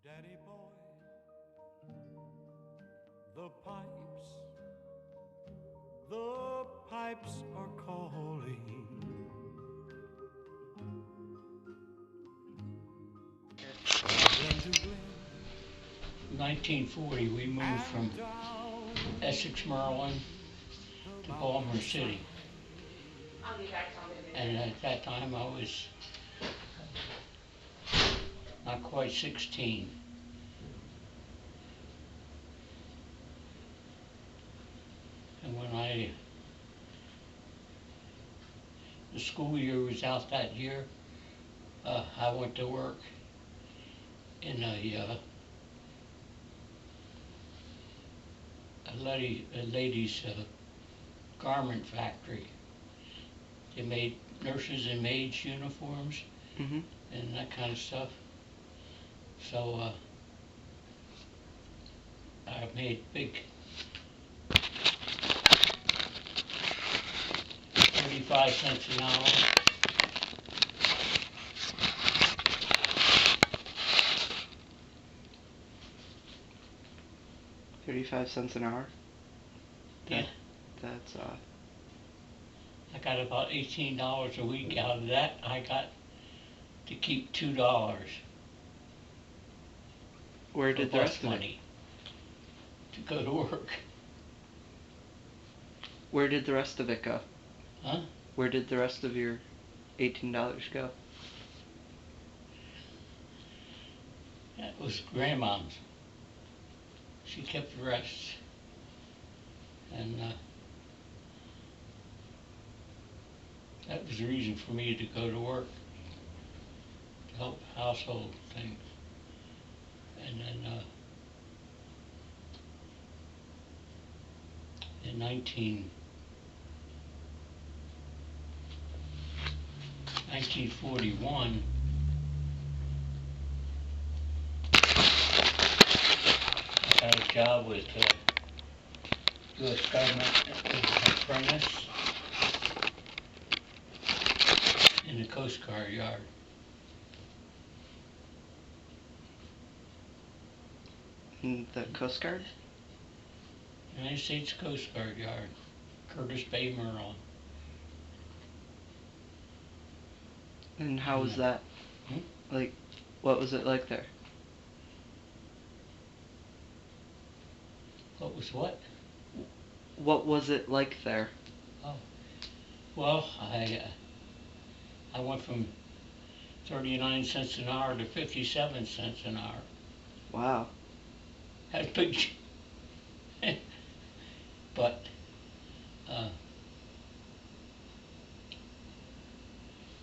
Daddy boy, the pipes, the pipes are calling. Glen to glen 1940, we moved from and down Essex, Maryland the to Baltimore City. mountainside. And at that time I was not quite 16. And the school year was out that year, I went to work in a lady's garment factory. They made nurses and maids uniforms Mm-hmm. and that kind of stuff. So I made big 35 cents an hour. $0.35 an hour. Yeah. That's I got about $18 a week out of that. I got to keep $2 where for did the bus rest of it? money to go to work. Where did the rest of it go? Huh? Where did the rest of your $18 go? That was Grandma's. She kept the rest. And that was the reason for me to go to work, to help household things. And then in 1941, I got a job with U.S. government as an apprentice in the Coast Guard yard. In the Coast Guard? United States Coast Guard yard, Curtis Bay, Maryland. And how was that? Hmm? Like, what was it like there? What was what? What was it like there? Oh, well, I went from 39 cents an hour to 57 cents an hour. Wow. That's big. But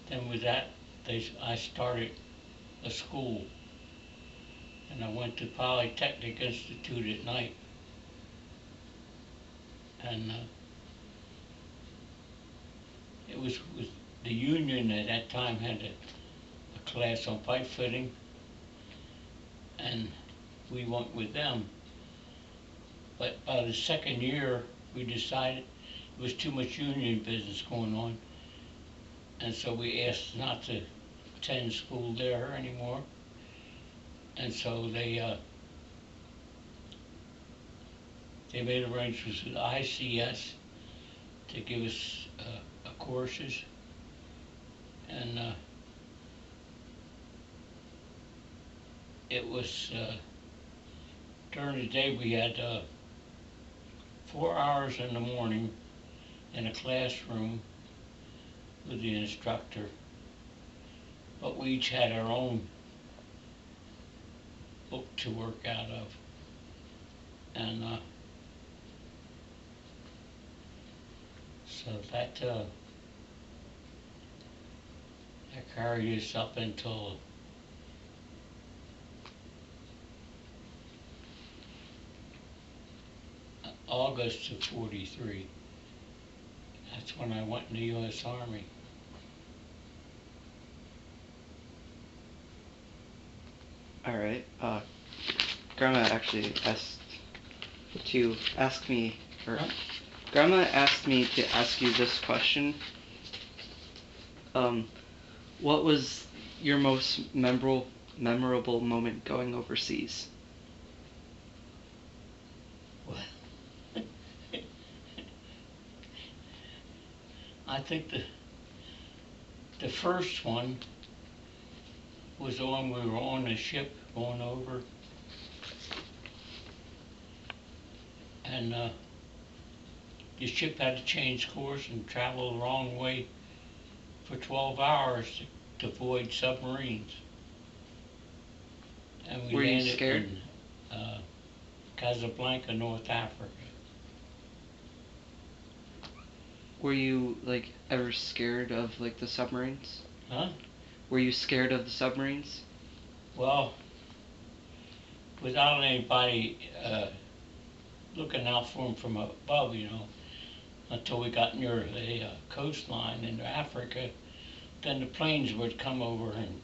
then with that, I started a school, and I went to Polytechnic Institute at night, and it was with the union at that time had a class on pipe fitting, and we went with them. But by the second year, we decided it was too much union business going on, and so we asked not to attend school there anymore. And so they made arrangements with ICS to give us courses, and it was during the day we had 4 hours in the morning in a classroom with the instructor, but we each had our own book to work out of, and so that carried us up until August of '43. That's when I went in the U.S. Army. All right. Grandma actually asked to ask me, or Huh? Grandma asked me to ask you this question. What was your most memorable memorable moment going overseas? Well, I think the first one was when we were on a ship going over, and the ship had to change course and travel the wrong way for 12 hours to avoid submarines. And we Were you landed scared? in Casablanca, North Africa. Were you like ever scared of like the submarines? Huh? Were you scared of the submarines? Well, without anybody looking out for them from above, until we got near the coastline in Africa, then the planes would come over and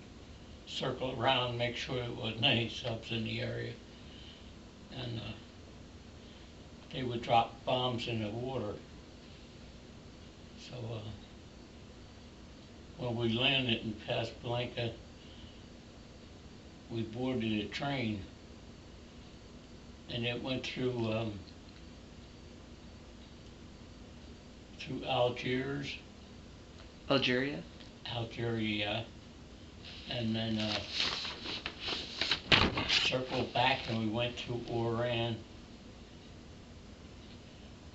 circle around, make sure there wasn't any subs in the area, and they would drop bombs in the water. So when we landed in Casablanca, we boarded a train, and it went through Algiers, Algeria? Algeria, and then circled back and we went through Oran.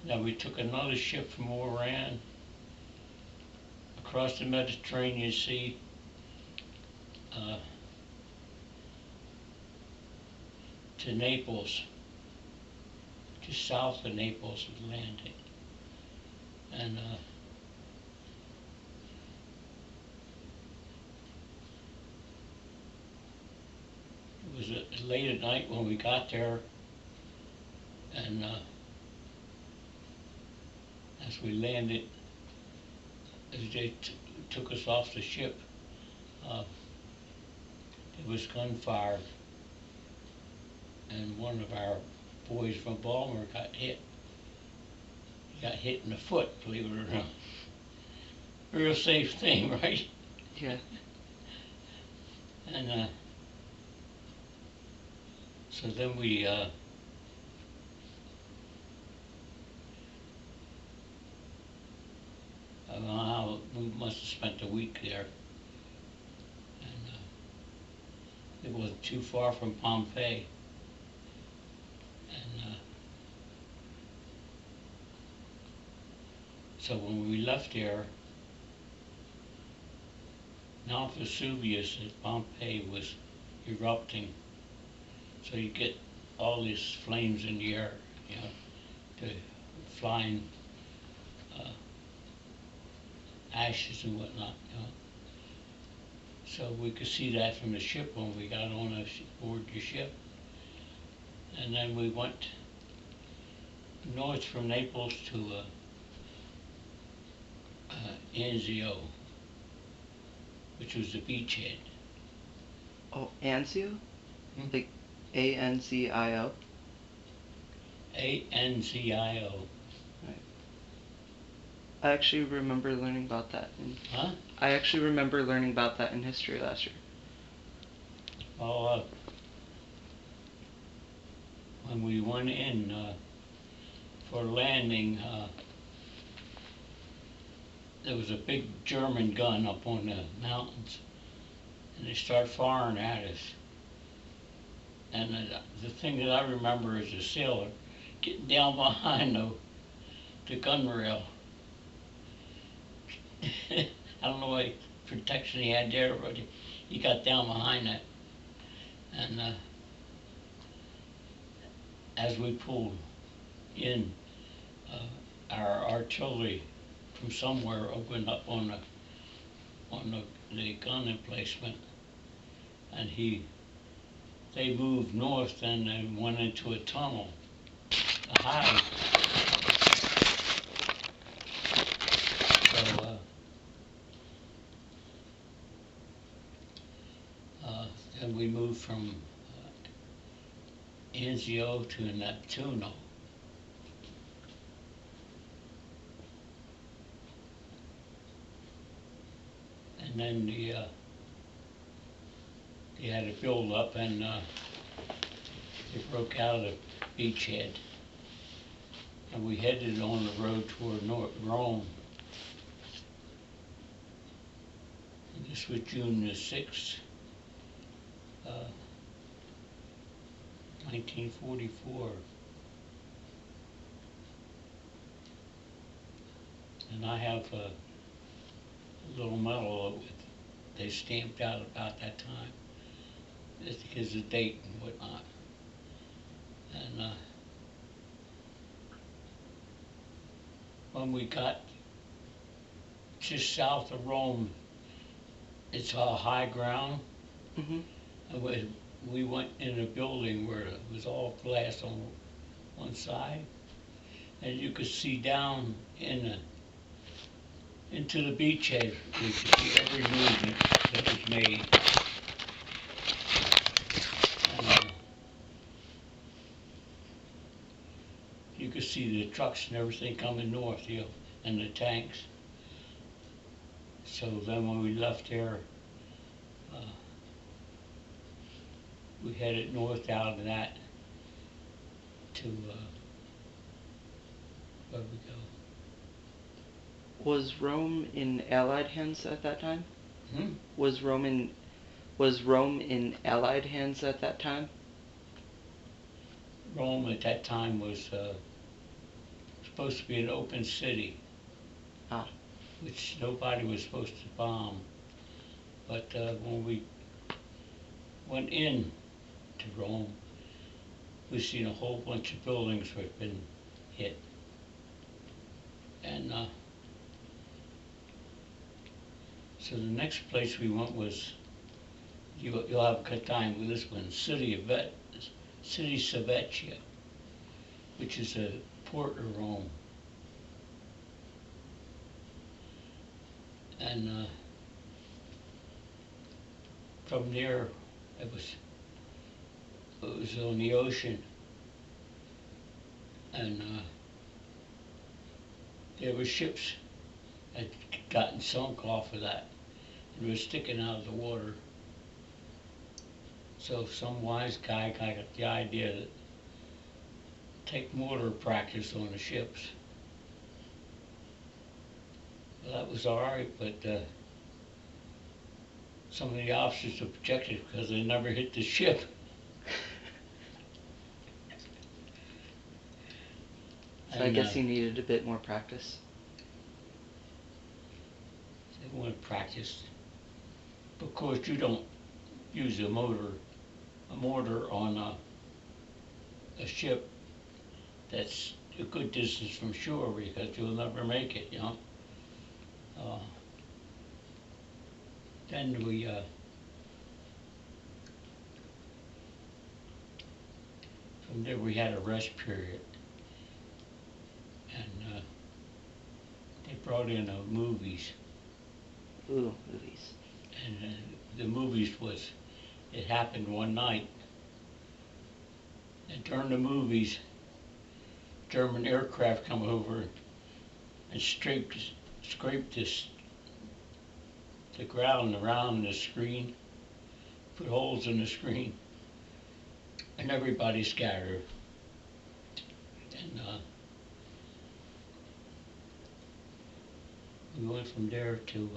Then we took another ship from Oran across the Mediterranean Sea to Naples, just south of Naples we landed. And it was late at night when we got there, and as we landed, as they took us off the ship, there was gunfire, and one of our boys from Baltimore got hit. He got hit in the foot, believe it or not. Real safe thing, right? Yeah. And so then we we must have spent a week there, and it wasn't too far from Pompeii, and so when we left there, Mount Vesuvius at Pompeii was erupting, so you get all these flames in the air, the flying ashes and whatnot, So we could see that from the ship when we got on board the ship. And then we went north from Naples to Anzio, which was the beachhead. Oh, Anzio? Hmm? Like Anzio? Anzio. Right. I actually remember learning about that Huh? I actually remember learning about that in history last year. Well, when we went in for landing, there was a big German gun up on the mountains, and they started firing at us. And the thing that I remember is a sailor getting down behind the gun rail. I don't know what protection he had there, but he got down behind that. And as we pulled in, our artillery from somewhere opened up on the gun emplacement, and they moved north and then went into a tunnel to hide. So then we moved from Anzio to Neptuno. And then they had a build up and they broke out of the beachhead. And we headed on the road toward Rome. And this was June the 6th, 1944. And I have a little medal that they stamped out about that time. It gives the date and whatnot. And when we got just south of Rome, it's all high ground. Mm-hmm. And we went in a building where it was all glass on one side, and you could see down into the beachhead. You could see every movement that was made. And, you could see the trucks and everything coming north, and the tanks. So then when we left there, we headed north out of that to, where we go? Was Rome in Allied hands at that time? Hmm? Was Rome in Allied hands at that time? Rome at that time was supposed to be an open city, Ah. which nobody was supposed to bomb. But when we went in to Rome, we seen a whole bunch of buildings that had been hit. And so the next place we went was, you'll have a good time with this one, City Savecchia, which is a port of Rome. And from there, it was on the ocean, and there were ships that had gotten sunk off of that and were sticking out of the water. So some wise guy got the idea that take mortar practice on the ships. Well, that was all right, but some of the officers objected because they never hit the ship. So I guess he needed a bit more practice. They wanted practice. Of course, you don't use a mortar on a ship that's a good distance from shore, because you'll never make it, Then we from there we had a rest period, and they brought in movies. Ooh, movies. And the movies was, it happened one night, and during the movies, German aircraft come over and scraped the ground around the screen, put holes in the screen, and everybody scattered. And we went from there to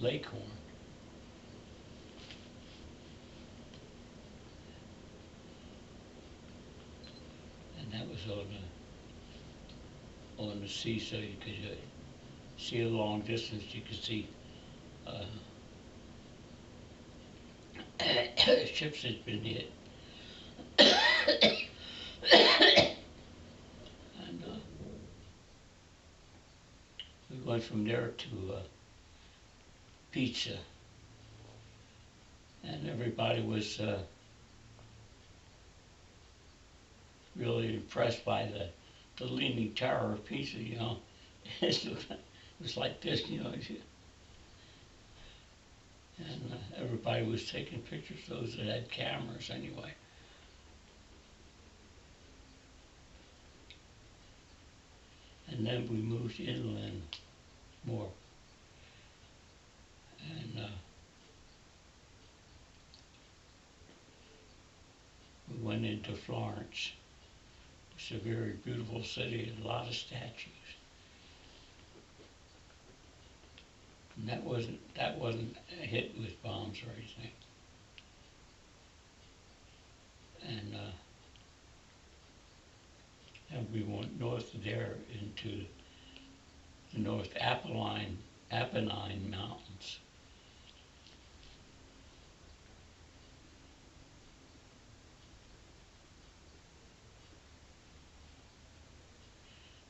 Lakehorn. And that was on the sea, so you could see a long distance. You could see ships had been hit. And we went from there to Pizza, and everybody was really impressed by the Leaning Tower of Pisa, It was like this, and everybody was taking pictures, those that had cameras anyway. and then we moved inland more. And we went into Florence. It's a very beautiful city, and a lot of statues. And that wasn't hit with bombs or anything. And we went north of there into the North Apennine Mountains.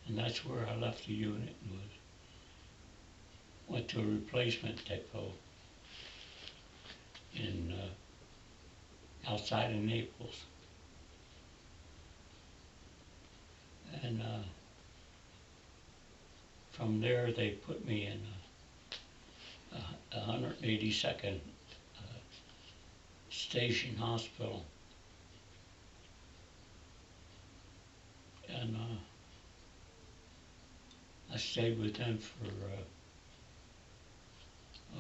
And that's where I left the unit and went to a replacement depot in outside of Naples. And from there they put me in 182nd Station Hospital. And I stayed with them for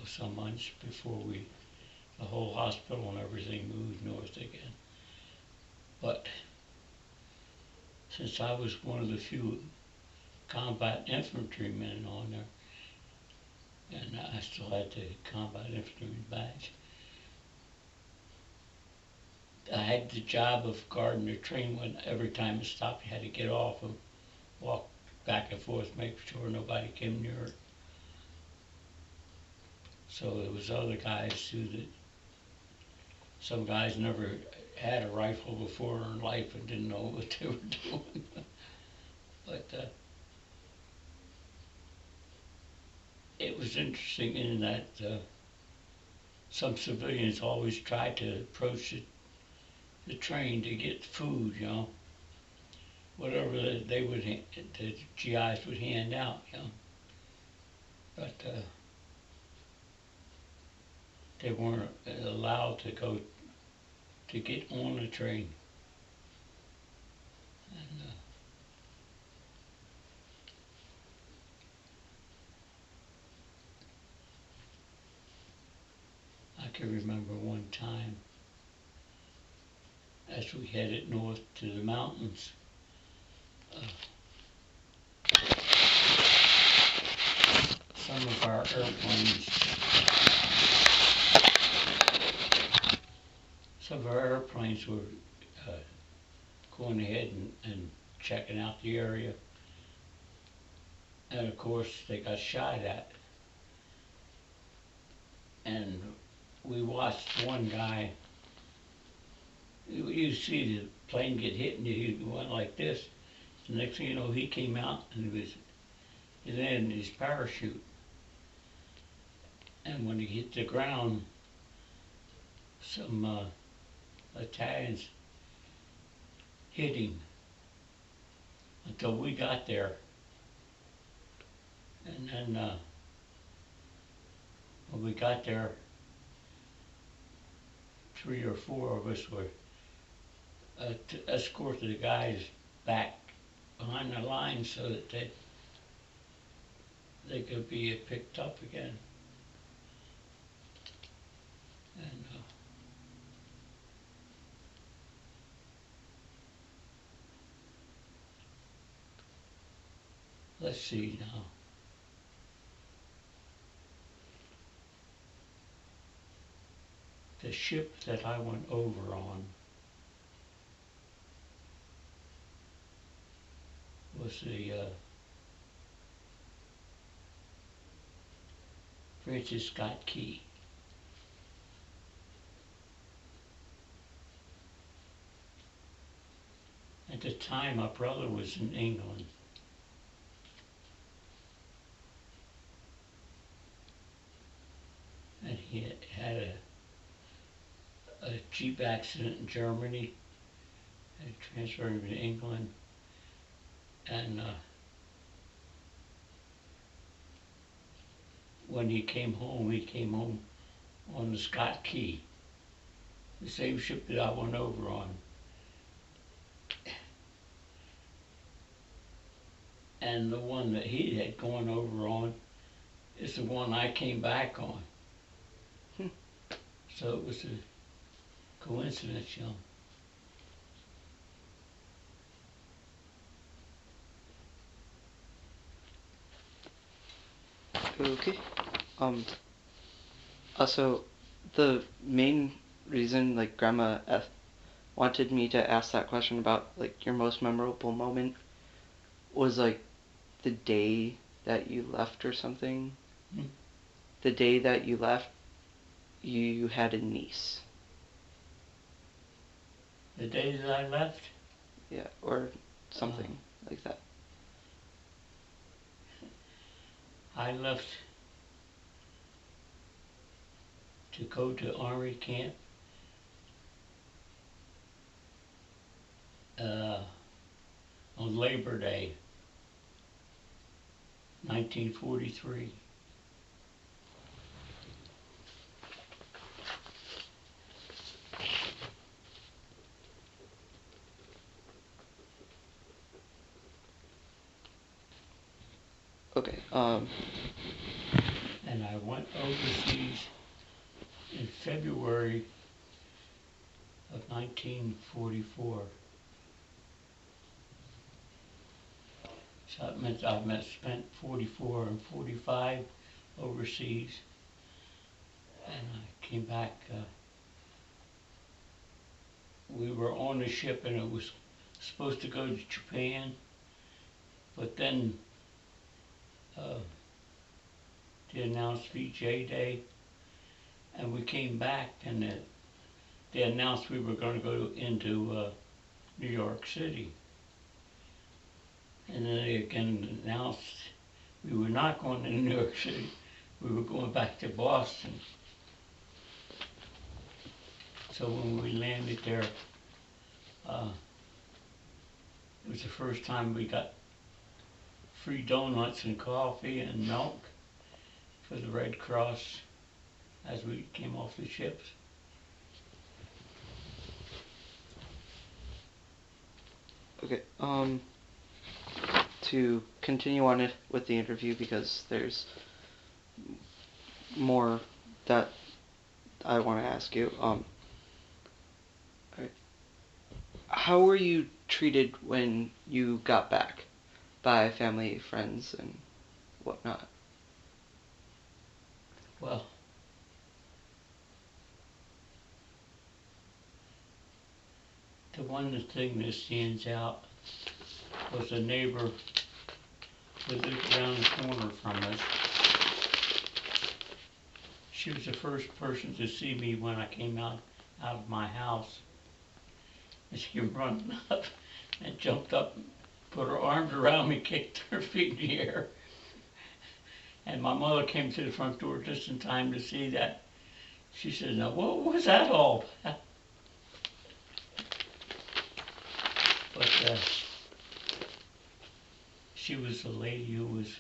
some months before the whole hospital and everything moved north again. But since I was one of the few combat infantrymen on there, and I still had the combat infantryman badge, I had the job of guarding the train. When every time it stopped, you had to get off and walk back and forth, make sure nobody came near it. So there was other guys too that some guys never had a rifle before in life and didn't know what they were doing. But it was interesting in that some civilians always tried to approach the train to get food, whatever the GIs would hand out, But they weren't allowed to go to get on the train. And I can remember one time as we headed north to the mountains, some of our airplanes were going ahead and checking out the area. And of course they got shot at. And we watched one guy, you see the plane get hit and he went like this. The next thing you know, he came out and he was in his parachute. And when he hit the ground, some Italians hit him until we got there. And then when we got there, 3 or 4 of us were to escort the guys back behind the line so that they could be picked up again. And let's see now. The ship that I went over on was the Francis Scott Key. At the time, my brother was in England. And he had a Jeep accident in Germany and transferred him to England. And when he came home on the Scott Key, the same ship that I went over on. and the one that he had gone over on is the one I came back on. Hmm. So it was a coincidence, you know. Okay. Um. Also, the main reason, like, Grandma wanted me to ask that question about, like, your most memorable moment was, like, the day that you left or something. Hmm. The day that you left, you had a niece. The day that I left, Yeah, or something like that. I left to go to Army camp uh, on Labor Day, 1943. Okay. And I went overseas in February of 1944. So that meant I spent 44 and 45 overseas, and I came back. We were on the ship, and it was supposed to go to Japan, but then they announced VJ Day, and we came back, and they announced we were going to go into New York City. And then they again announced we were not going to New York City, we were going back to Boston. So when we landed there, it was the first time we got free donuts and coffee and milk for the Red Cross as we came off the ships. Okay. To continue on it with the interview, because there's more that I want to ask you. How were you treated when you got back by family, friends, and whatnot? Well, the one thing that stands out was a neighbor who lived around the corner from us. She was the first person to see me when I came out of my house. And she came running up and jumped up, put her arms around me, kicked her feet in the air. And my mother came to the front door just in time to see that. She said, "Now what was that all about?" But she was a lady who was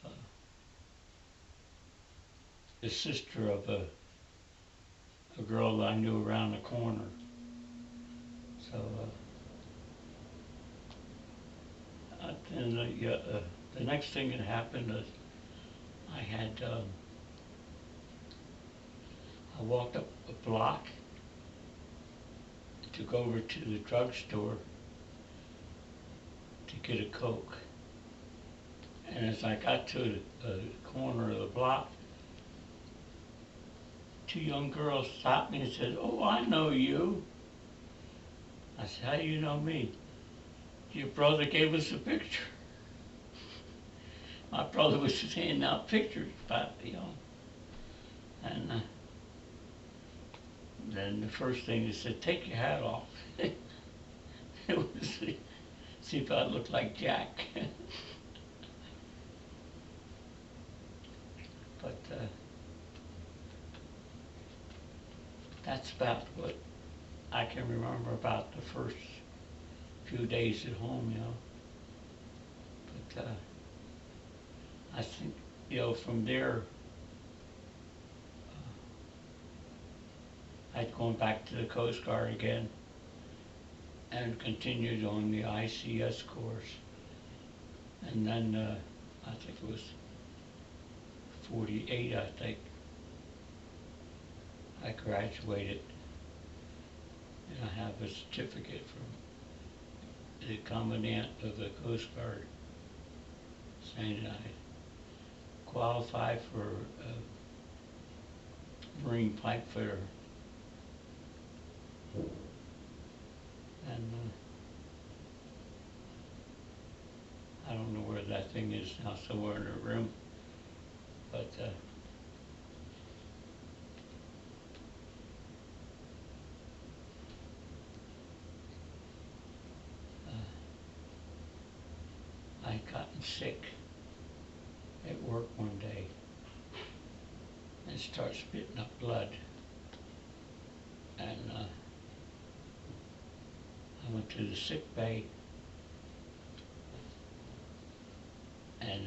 uh, the sister of a girl that I knew around the corner. So, and the next thing that happened is I had, I walked up a block to go over to the drugstore to get a Coke. And as I got to the corner of the block, two young girls stopped me and said, "Oh, I know you." I said, "How do you know me?" "Your brother gave us a picture." My brother was handing out pictures about, and then the first thing they said, "Take your hat off." It was see if I looked like Jack. But that's about what I can remember about the first few days at home, But I think, from there, I'd gone back to the Coast Guard again and continued on the ICS course. And then, I think it was 48, I think, I graduated. And I have a certificate from the Commandant of the Coast Guard saying that I qualify for a Marine pipe fitter. And I don't know where that thing is now, somewhere in the room, but I'd gotten sick at work one day and started spitting up blood. And I went to the sick bay, and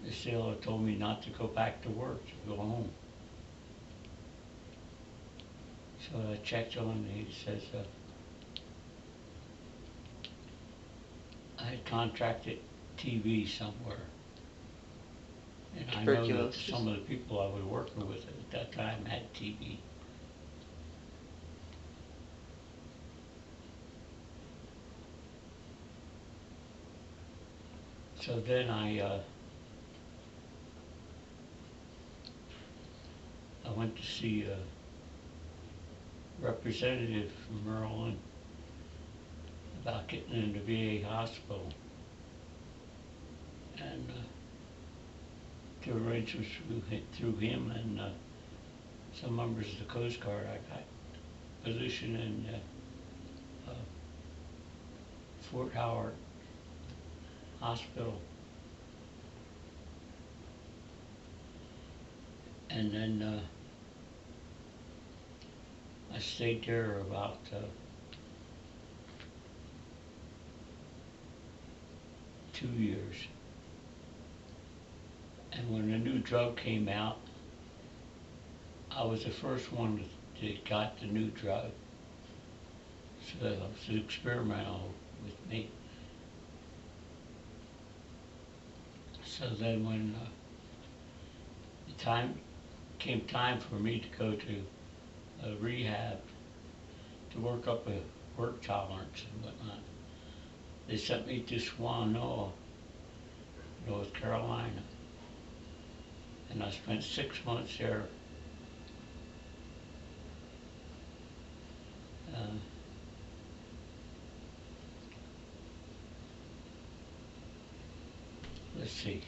the sailor told me not to go back to work, to go home. So I checked on him, and he says, I had contracted TB somewhere. And I know that Tuberculosis. some of the people I was working with at that time had TB. So then I went to see a representative from Maryland about getting into VA hospital. And to arrange through him and some members of the Coast Guard, I got a position in Fort Howard Hospital. And then I stayed there about 2 years. And when the new drug came out, I was the first one that got the new drug. So it was experimental with me. So then when came time for me to go to rehab to work up a work tolerance and whatnot, they sent me to Swanoa, North Carolina. And I spent 6 months there. Let's see.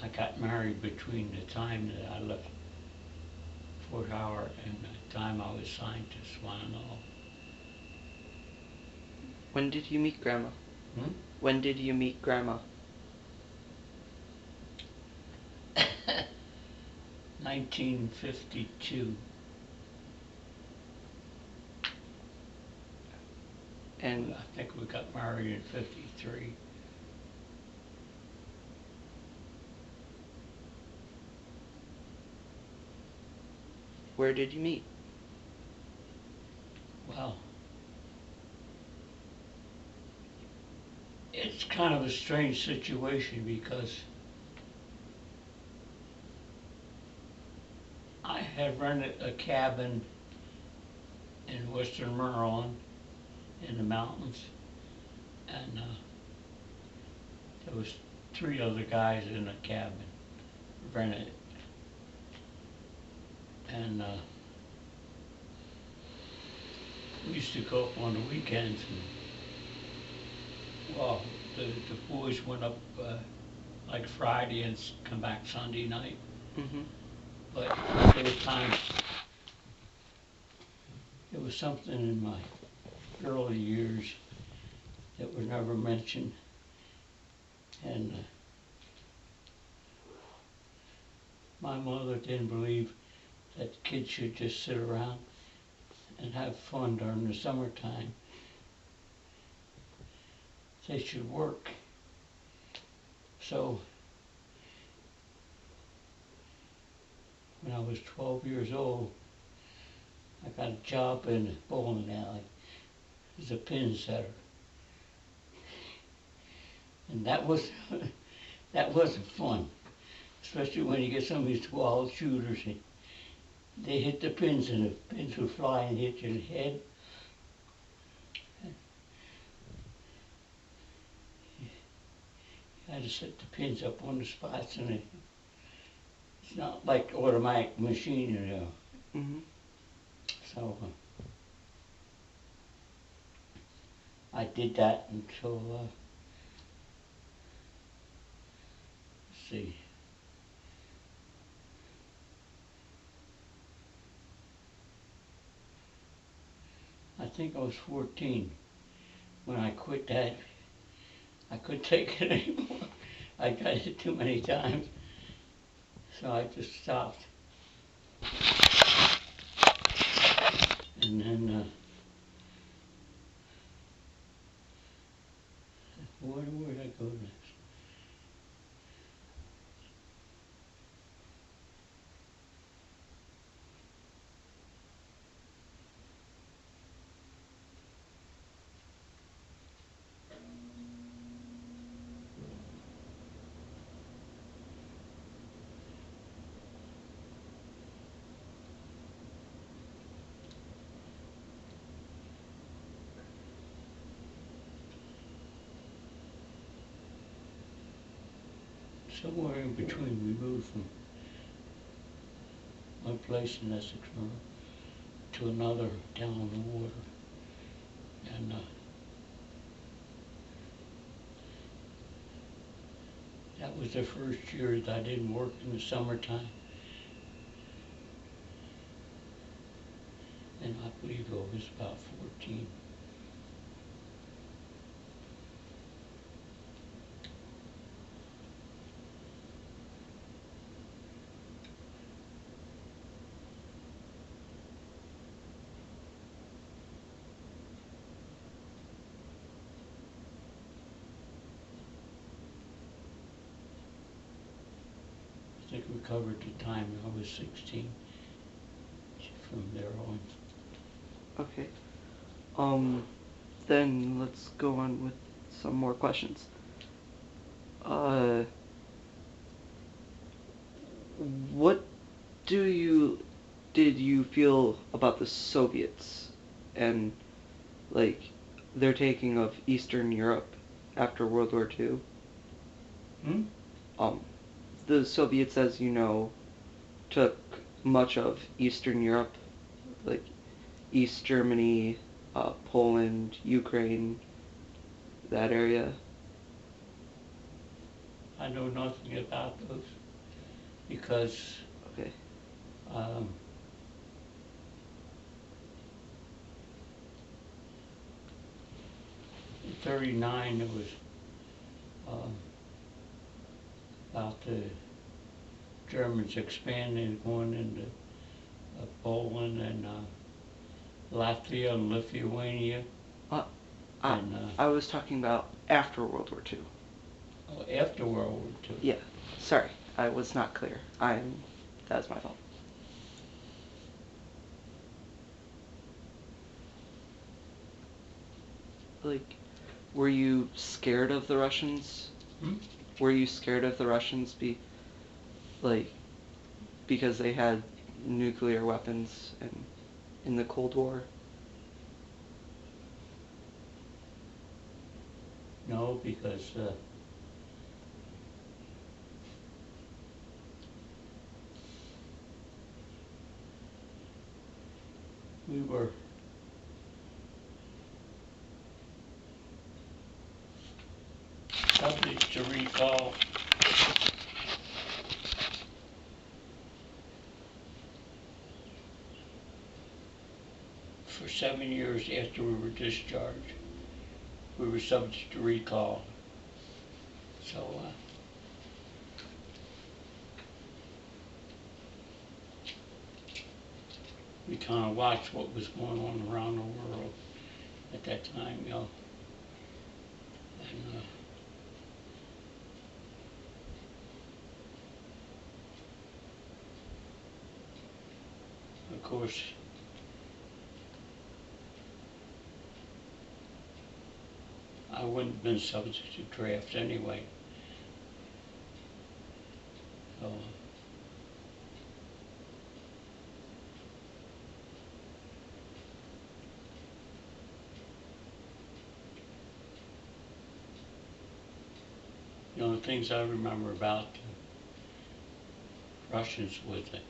I got married between the time that I left Fort Howard and the time I was signed to Swanoa. When did you meet Grandma? Hmm? When did you meet Grandma? 1952. And I think we got married in 53. where did you meet? Well, it's kind of a strange situation because I had rented a cabin in western Maryland in the mountains, and there was 3 other guys in the cabin, rented it. And we used to go up on the weekends, and well, the boys went up like Friday and come back Sunday night. Mm-hmm. But there were times, there was something in my early years that was never mentioned, and my mother didn't believe that kids should just sit around and have fun during the summertime. They should work. So when I was 12 years old, I got a job in a bowling alley as a pin setter. And that was, that wasn't fun, especially when you get some of these wild shooters. They hit the pins and the pins would fly and hit your head. You had to set the pins up on the spots, and it's not like automatic machine, you know. Mhm. So I did that until, let's see, I think I was 14 when I quit that. I couldn't take it anymore. I got hit too many times, so I just stopped. And then, where did I go next? Somewhere in between, we moved from one place in Essex to another down on the water. And that was the first year that I didn't work in the summertime. And I believe I was about 14. I think we covered the time I was 16 from there on. Okay. Then let's go on with some more questions. What did you feel about the Soviets and like their taking of Eastern Europe after World War II? Hmm? The Soviets, as you know, took much of Eastern Europe, like East Germany, Poland, Ukraine, that area. I know nothing about those because Okay. um, in '39 it was um, about the Germans expanding, going into Poland and Latvia and Lithuania. Uh, I, And I was talking about after World War II. after World War II. Yeah, sorry, I was not clear. That's my fault. Like, were you scared of the Russians? Hmm? Were you scared of the Russians like, because they had nuclear weapons and in the Cold War? No, because we were subject to recall for 7 years after we were discharged. We were subject to recall. So we kind of watched what was going on around the world at that time, you know. And of course, I wouldn't have been subject to draft anyway. So, the only things I remember about the Russians was that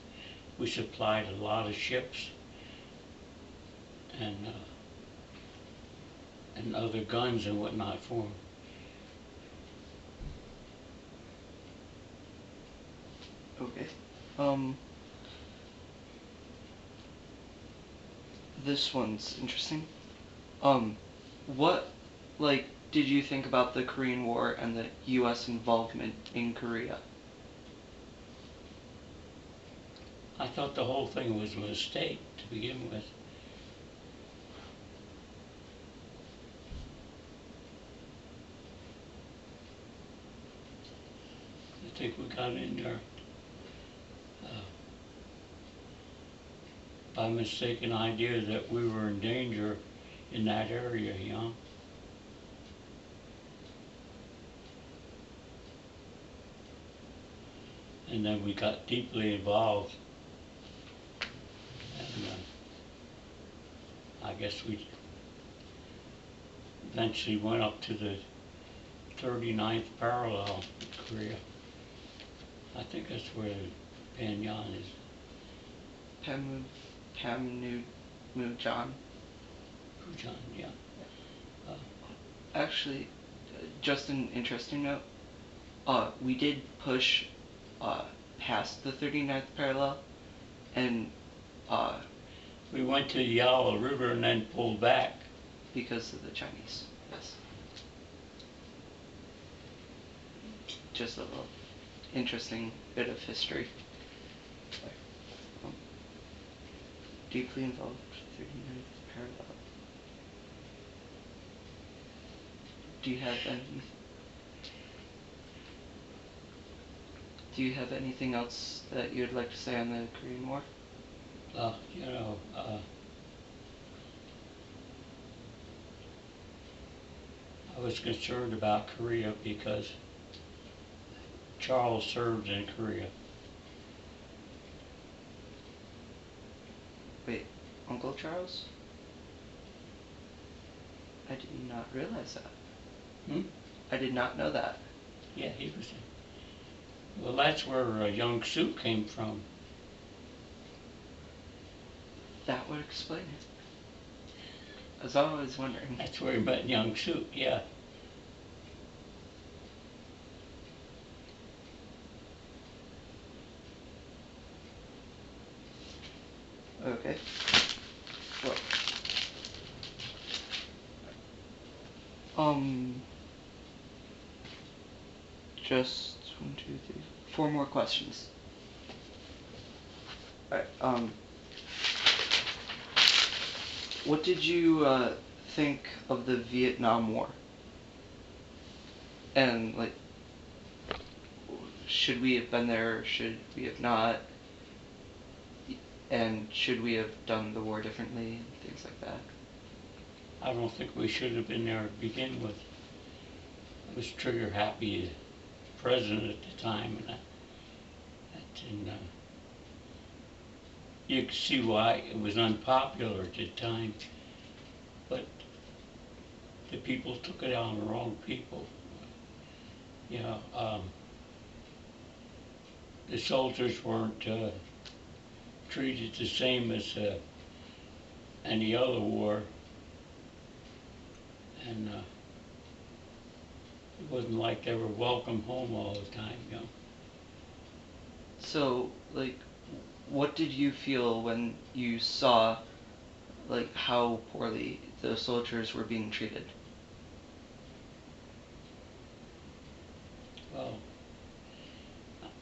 we supplied a lot of ships and other guns and whatnot for them. Okay. This one's interesting. What, like, did you think about the Korean War and the U.S. involvement in Korea? I thought the whole thing was a mistake to begin with. I think we got in there by mistaken idea that we were in danger in that area, you know. And then we got deeply involved. And I guess we eventually went up to the 39th parallel with Korea. I think that's where Pyongyang is. Panmunjom. Pujan, yeah. Actually, just an interesting note. We did push past the 39th parallel, and we went to the Yala River and then pulled back. Because of the Chinese, yes. Just a little interesting bit of history. Deeply involved, 39th parallel. Do you have anything else that you'd like to say on the Korean War? You know, I was concerned about Korea because Charles served in Korea. Wait, Uncle Charles? I did not realize that. I did not know that. Yeah, he was. Well, that's where Young Suk came from. That would explain it. I was always wondering. That's where he met Young Suk, yeah. Okay. Well. Just 1, 2, 3, 4 more questions. Alright, what did you think of the Vietnam War? And, like, should we have been there or should we have not? And should we have done the war differently and things like that? I don't think we should have been there to begin with. I was trigger happy as president at the time, and you could see why it was unpopular at the time, but the people took it on the wrong people. You know, the soldiers weren't treated the same as any other war, and it wasn't like they were welcome home all the time, you know. So, like, what did you feel when you saw, like, how poorly the soldiers were being treated? Well,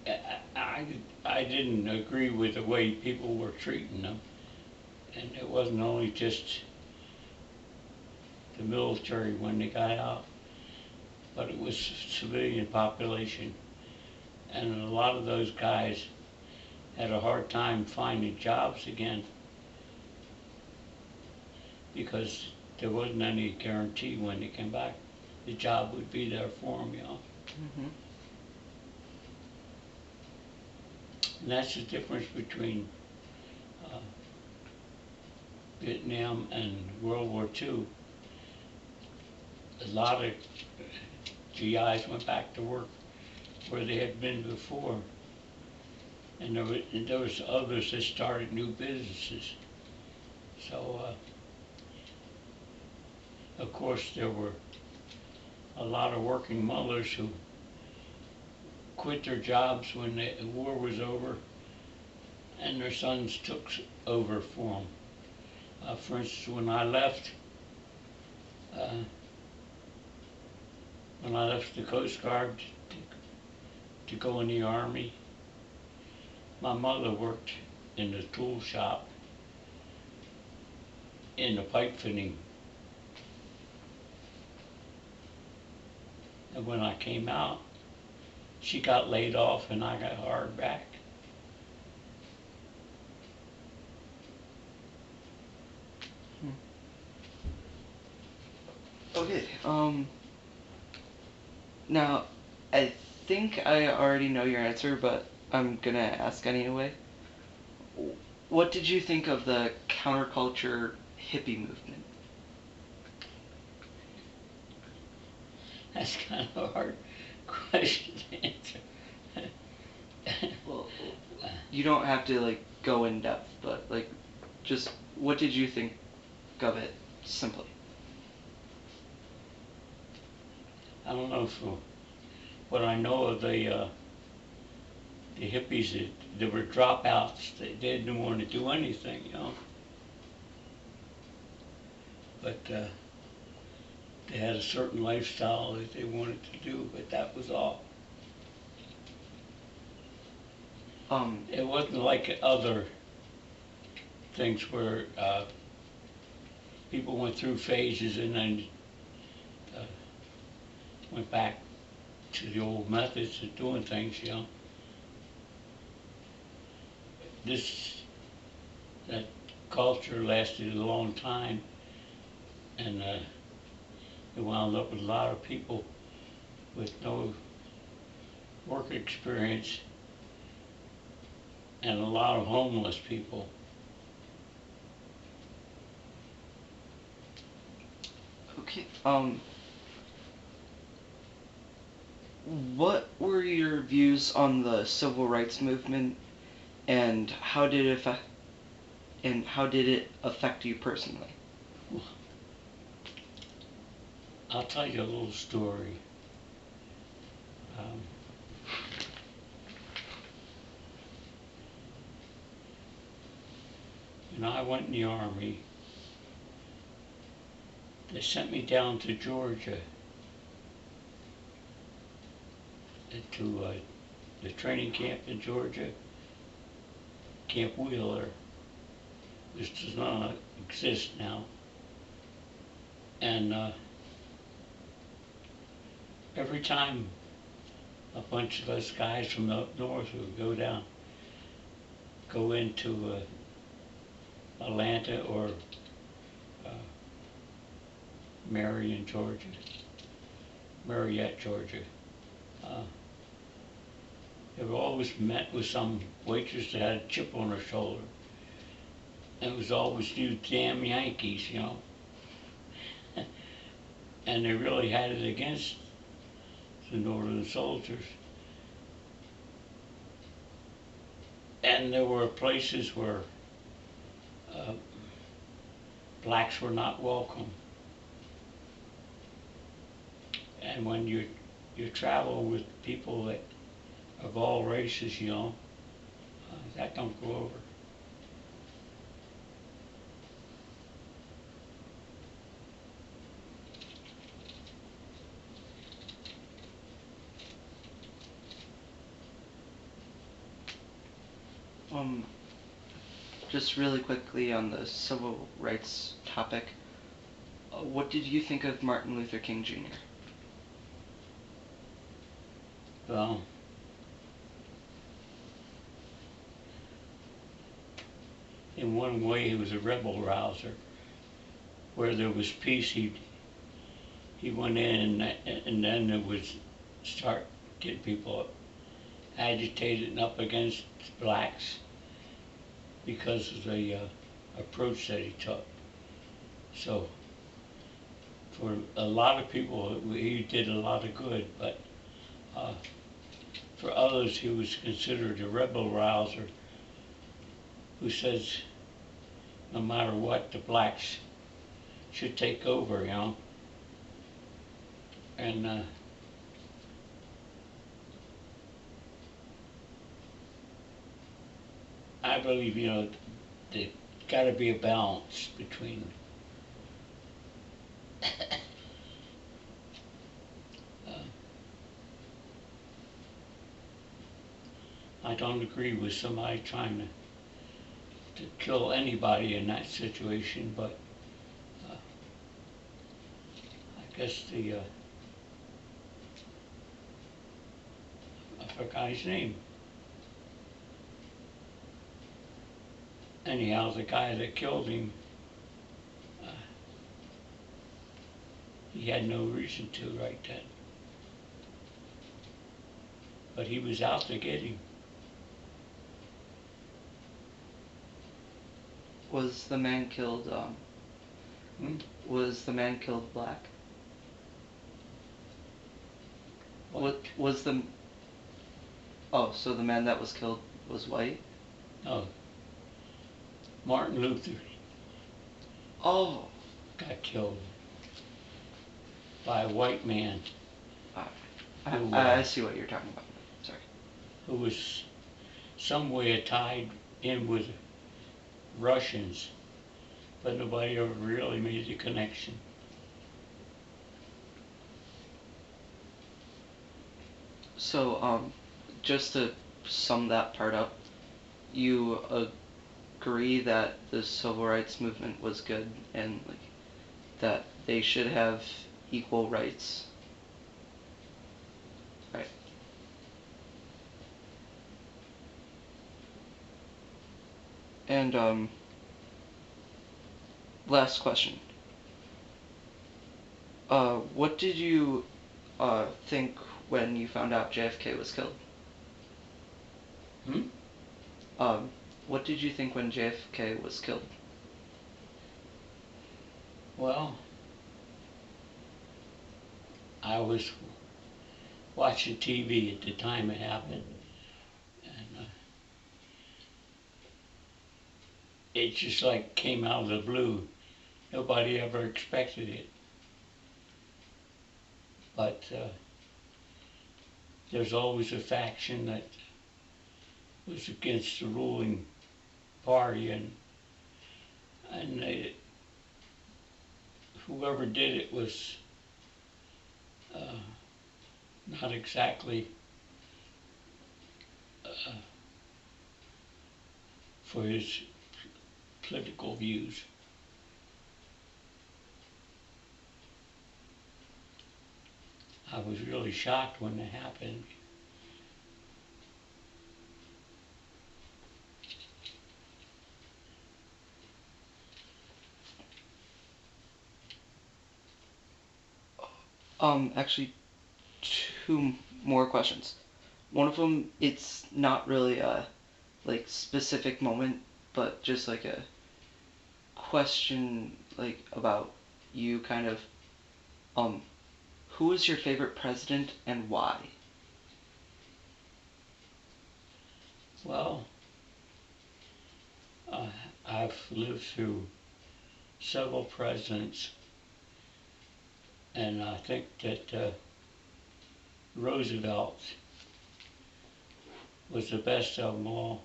I didn't agree with the way people were treating them, and it wasn't only just the military when they got out, but it was civilian population, and a lot of those guys had a hard time finding jobs again because there wasn't any guarantee when they came back the job would be there for them, you know. Mhm. And that's the difference between uh, Vietnam and World War II. A lot of GIs went back to work where they had been before. And there was others that started new businesses. So, of course, there were a lot of working mothers who quit their jobs when the war was over, and their sons took over for them. For instance, when I left the Coast Guard to go in the Army, my mother worked in the tool shop in the pipe fitting. And when I came out, she got laid off and I got hired back. Okay. Now, I think I already know your answer, but I'm gonna ask anyway. What did you think of the counterculture hippie movement? That's kind of a hard question to answer. Well, you don't have to like go in depth, but like, just what did you think of it simply? I don't know if what I know of the hippies that were dropouts. They didn't want to do anything, you know. But they had a certain lifestyle that they wanted to do, but that was all. It wasn't like other things where people went through phases and then went back to the old methods of doing things, you know. That culture lasted a long time, and it wound up with a lot of people with no work experience and a lot of homeless people. Okay. What were your views on the civil rights movement, and how did it affect you personally? I'll tell you a little story. When I went in the Army, they sent me down to Georgia to the training camp in Georgia, Camp Wheeler, which does not exist now. And every time a bunch of us guys from up north would go into Atlanta or Marietta, Georgia. They were always met with some waitress that had a chip on her shoulder. And it was always you damn Yankees, you know. And they really had it against the northern soldiers. And there were places where blacks were not welcome. And when you travel with people that of all races, you know, that don't go over. Just really quickly on the civil rights topic, what did you think of Martin Luther King Jr.? Well, in one way he was a rebel rouser. Where there was peace, he went in and then it was start getting people agitated and up against blacks because of the approach that he took. So for a lot of people, he did a lot of good, but uh, for others, he was considered a rebel rouser who says no matter what, the blacks should take over, you know. And I believe, you know, there got to be a balance between uh, I don't agree with somebody trying to kill anybody in that situation, but I guess I forgot his name. Anyhow, the guy that killed him, uh, he had no reason to right then. But he was out to get him. Was the man killed, was the man killed black? What was the... Oh, so the man that was killed was white? No. Martin Luther Oh. got killed by a white man. I see what you're talking about. Sorry. Who was somewhere tied in with Russians, but nobody ever really made the connection. So, just to sum that part up, you agree that the civil rights movement was good and like that they should have equal rights. Right. And last question. What did you think when you found out JFK was killed? What did you think when JFK was killed? Well, I was watching TV at the time it happened, and it just like came out of the blue. Nobody ever expected it. But there's always a faction that was against the ruling party, and whoever did it was not exactly for his political views. I was really shocked when it happened. Actually, two more questions. One of them, it's not really a like specific moment, but just like a question like about you kind of who is your favorite president and why? Well, I've lived through several presidents, and I think that Roosevelt was the best of them all,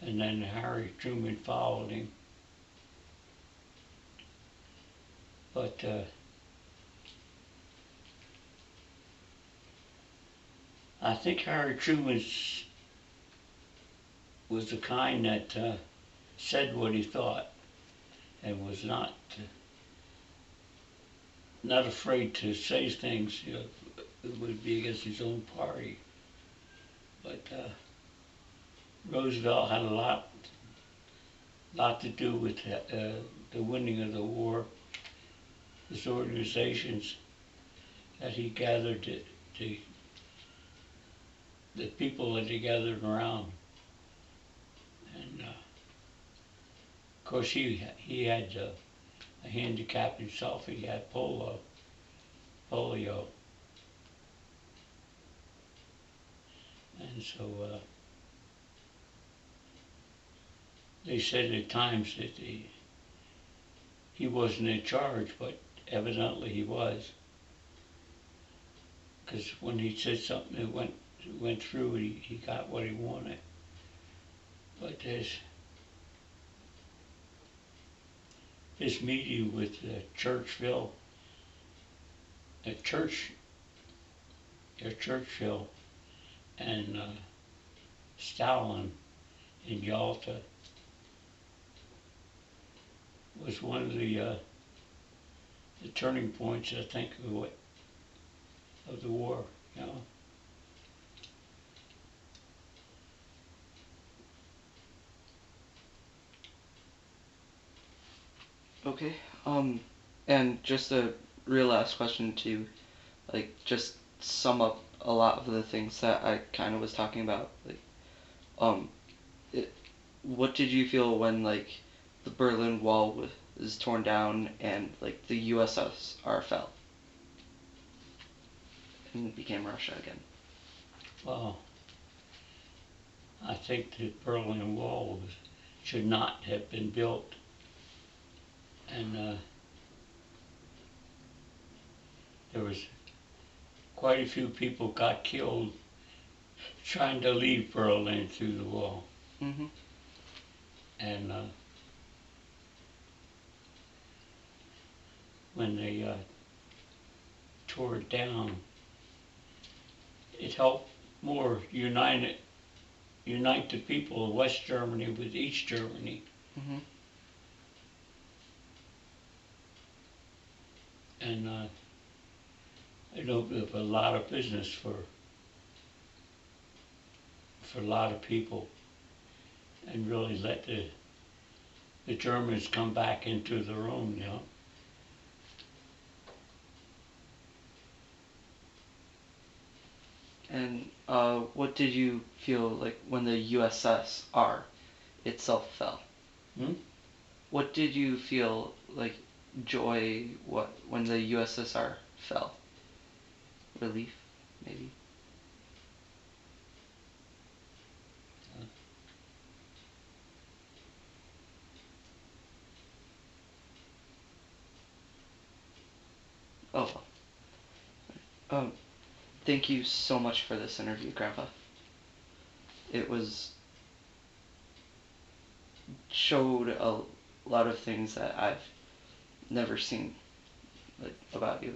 and then Harry Truman followed him. But I think Harry Truman was the kind that said what he thought and was not afraid to say things, you know, it would be against his own party. But Roosevelt had a lot to do with the winning of the war. his organizations that he gathered the people that he gathered around. And of course he had a handicap himself. He had polio. And so they said at times that he wasn't in charge, but evidently he was. Because when he said something that went through, he got what he wanted. But his meeting with Churchville, Churchill and Stalin in Yalta was one of the turning points, I think, of the war. You know. Okay. And just a real last question to, like, just sum up a lot of the things that I kind of was talking about. Like, um, what did you feel when, like, the Berlin Wall was torn down and, like, the USSR fell and became Russia again? Well, I think the Berlin Wall should not have been built. And there was quite a few people got killed trying to leave Berlin through the wall. Mm-hmm. And when they tore it down, it helped more unite the people of West Germany with East Germany. Mm-hmm. And it opened up a lot of business for a lot of people, and really let the Germans come back into their own, you know. And what did you feel like when the USSR itself fell? Hmm? What did you feel like joy when the USSR fell? Relief, maybe? Oh well. Thank you so much for this interview, Grandpa. It showed a lot of things that I've never seen, like, about you.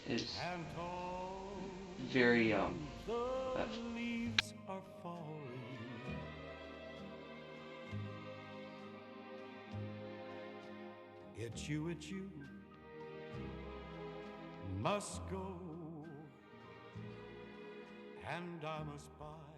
It's And all very the leaves are falling. It's you, must go, and I must buy